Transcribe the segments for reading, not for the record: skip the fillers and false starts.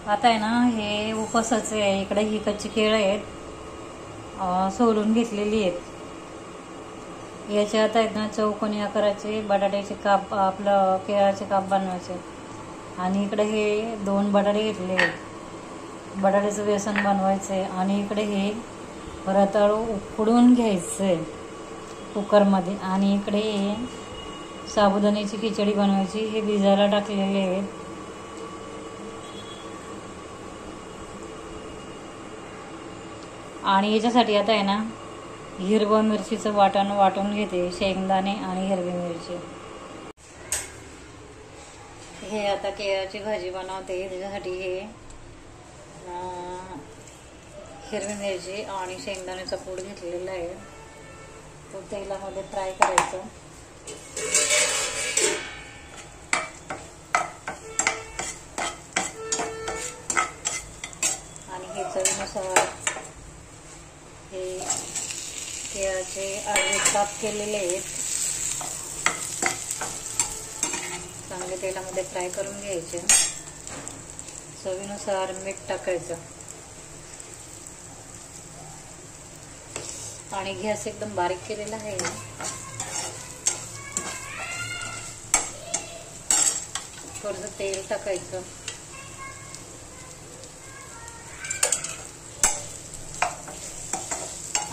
आता आहे ना, हे उपवासाचे आहे. इकडे ही कच्ची केळं आहेत, सोलून घेतलेली आहेत. याचे आता आहेत ना चौकोनी आकाराचे बटाट्याचे काप, आपलं केळाचे काप बनवायचे. आणि इकडे हे 2 बटाटे घेतले आहेत, बटाट्याचं बेसन बनवायचं आहे. आणि इकडे हे रताळू उकडून घ्यायचं आहे कुकरमध्ये. आणि इकडे हे साबुदाण्याची खिचडी बनवायची, हे भिजायला टाकलेले आहेत. आणि याच्यासाठी आता आहे ना हिरवं मिरचीचं वाटून घेते, शेंगदाणे आणि हिरवी मिरची. हे आता केळाची भाजी बनवते, त्याच्यासाठी हे हिरवी मिरची आणि शेंगदाण्याचा कूट घेतलेला आहे. तो तेलामध्ये फ्राय करायचा. आणि हे चवीनुसार हे केळाचे अर्धे काप केलेले आहेत, चांगले तेलामध्ये फ्राय करून घ्यायचे. चवीनुसार मीठ टाकायचं. आणि गॅस एकदम बारीक केलेला आहे. थोडंसं तेल टाकायचं.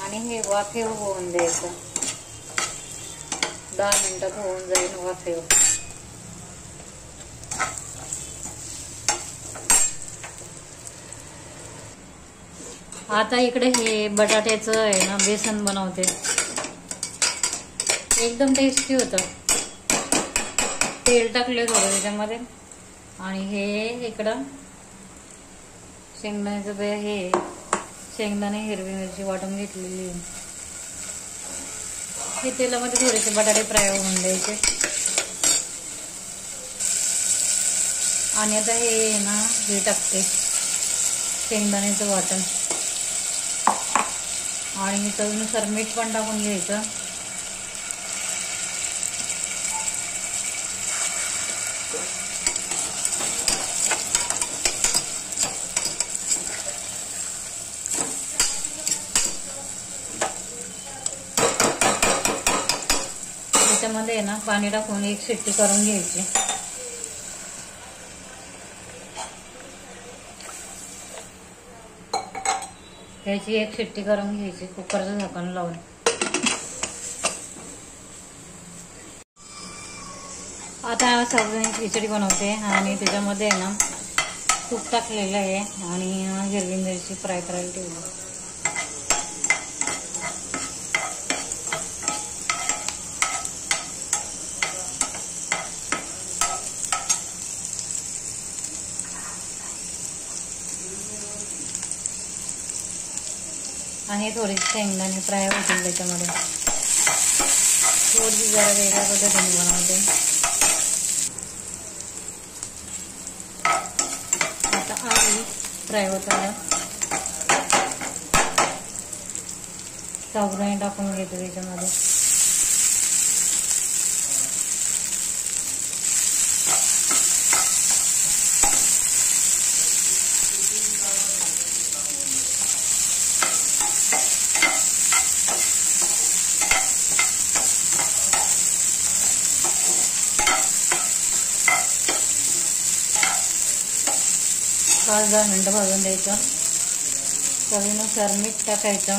आणि हे वाफेव होऊन द्यायचं. 10 मिनिटात होऊन जाईल वाफेव. आता इकडे हे बटाट्याचं आहे ना बेसन बनवते, एकदम टेस्टी होतं. तेल टाकले थोडं त्याच्यामध्ये. आणि हे इकडं शेंगदाण्याचं हे शेंगदाणे हिरवी मिरची वाटून घेतलेली. हे तेलामध्ये थोडेसे बटाटे फ्राय होऊन द्यायचे. आणि आता हे ना हे टाकते शेंगदाण्याचं वाटण. आणि चवीनुसार मीठ पण टाकून घ्यायचं. त्याच्यामध्ये ना पाणी टाकून 1 शिट्टी करून घ्यायची. याची 1 शिट्टी करून घ्यायची कुकरचं झाकण लावून. आता साबुदाण्याची खिचडी बनवते. आणि त्याच्यामध्ये आहे ना तूप टाकलेलं आहे आणि हिरवी मिरची फ्राय करायला ठेवली. आणि थोडीशी शेंगदाणे फ्राय होतील त्याच्यामध्ये. थोडी जरा वेगळ्या पद्धतीने बनवते. आता आलू फ्राय होताना साबुदाणे टाकून घेते त्याच्यामध्ये. पाच 10 मिनिटं भाजून द्यायचं. चवीनुसार मीठ टाकायचं.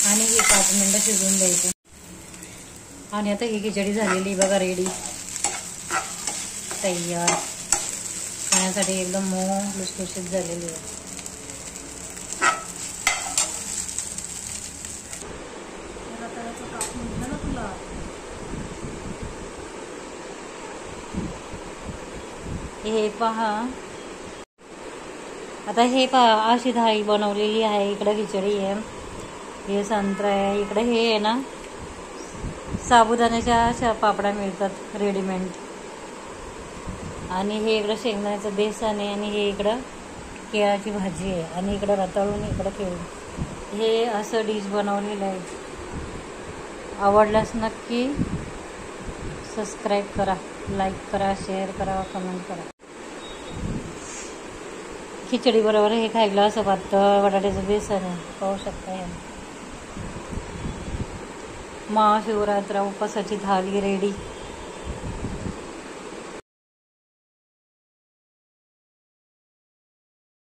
आणि हे 5 मिनिटं शिजवून द्यायचं. आणि आता ही खिचडी झालेली बघा, रेडी, तयार. खाण्यासाठी एकदम मऊ लुसलुशीत झालेली आहे. हे पहा, आता हे पहा अशी थाळी बनवलेली आहे. इकडे खिचडी आहे, हे संत्रा आहे. इकडे हे आहे ना साबुदाण्याच्या अशा पापड्या मिळतात रेडीमेड. आणि हे इकडं शेंगदाण्याचं बेसन आहे. आणि हे इकडं केळाची भाजी आहे आणि इकडं रताळून इकडं केळी. हे असं डिश बनवलेलं आहे. आवडल्यास नक्की सबस्क्राईब करा, लाईक करा, शेअर करा, कमेंट करा. खिचडी बरोबर हे खायला असं पातळ बटाट्याचं बेसन आहे, पाहू शकता. या महाशिवरात्र उपासाची थाली रेडी.